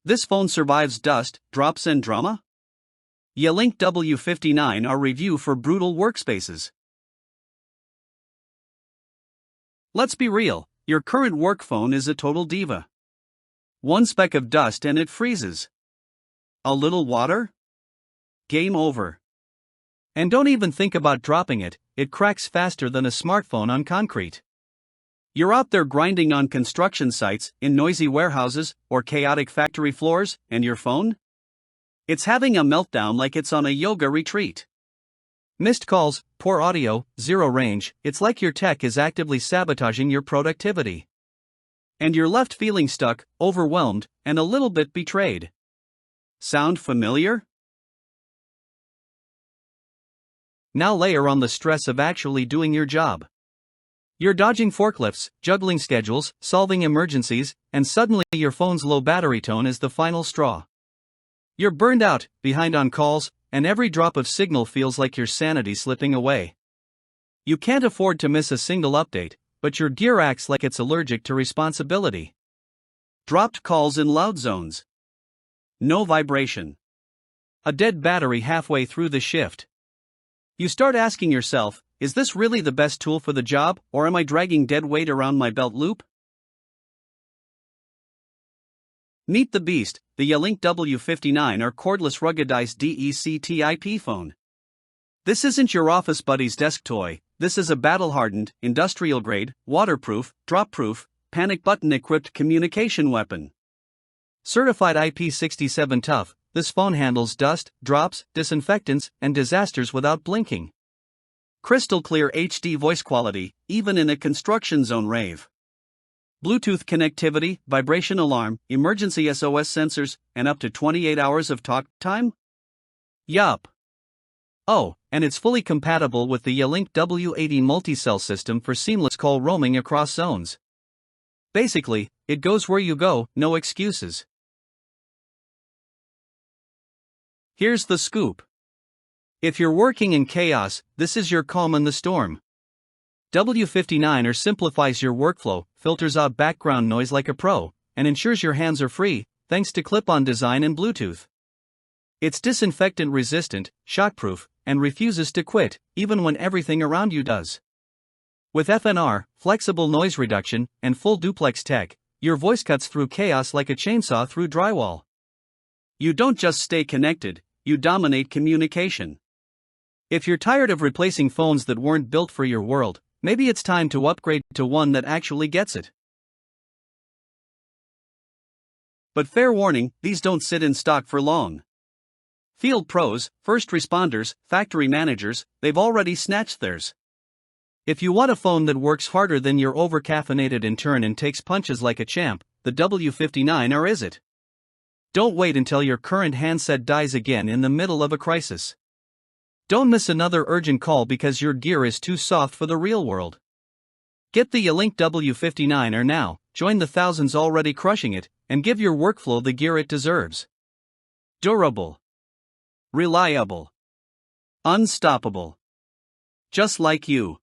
This phone survives dust, drops and drama? Yealink W59R review for brutal workspaces. Let's be real, your current work phone is a total diva. One speck of dust and it freezes. A little water? Game over. And don't even think about dropping it, it cracks faster than a smartphone on concrete. You're out there grinding on construction sites, in noisy warehouses, or chaotic factory floors, and your phone? It's having a meltdown like it's on a yoga retreat. Missed calls, poor audio, zero range, it's like your tech is actively sabotaging your productivity. And you're left feeling stuck, overwhelmed, and a little bit betrayed. Sound familiar? Now layer on the stress of actually doing your job. You're dodging forklifts, juggling schedules, solving emergencies, and suddenly your phone's low battery tone is the final straw. You're burned out, behind on calls, and every drop of signal feels like your sanity slipping away. You can't afford to miss a single update, but your gear acts like it's allergic to responsibility. Dropped calls in loud zones. No vibration. A dead battery halfway through the shift. You start asking yourself, is this really the best tool for the job, or am I dragging dead weight around my belt loop? Meet the beast, the Yealink W59R cordless ruggedized DECT IP phone. This isn't your office buddy's desk toy, this is a battle-hardened, industrial-grade, waterproof, drop-proof, panic button-equipped communication weapon. Certified IP67 tough, this phone handles dust, drops, disinfectants, and disasters without blinking. Crystal clear HD voice quality, even in a construction zone rave. Bluetooth connectivity, vibration alarm, emergency SOS sensors, and up to 28 hours of talk time? Yup. Oh, and it's fully compatible with the Yealink W80 multi-cell system for seamless call roaming across zones. Basically, it goes where you go, no excuses. Here's the scoop. If you're working in chaos, this is your calm in the storm. W59R simplifies your workflow, filters out background noise like a pro, and ensures your hands are free, thanks to clip-on design and Bluetooth. It's disinfectant resistant, shockproof, and refuses to quit, even when everything around you does. With FNR, flexible noise reduction, and full duplex tech, your voice cuts through chaos like a chainsaw through drywall. You don't just stay connected, you dominate communication. If you're tired of replacing phones that weren't built for your world, maybe it's time to upgrade to one that actually gets it. But fair warning, these don't sit in stock for long. Field pros, first responders, factory managers, they've already snatched theirs. If you want a phone that works harder than your over-caffeinated intern and takes punches like a champ, the W59R is it. Don't wait until your current handset dies again in the middle of a crisis. Don't miss another urgent call because your gear is too soft for the real world. Get the Yealink W59R now, join the thousands already crushing it, and give your workflow the gear it deserves. Durable. Reliable. Unstoppable. Just like you.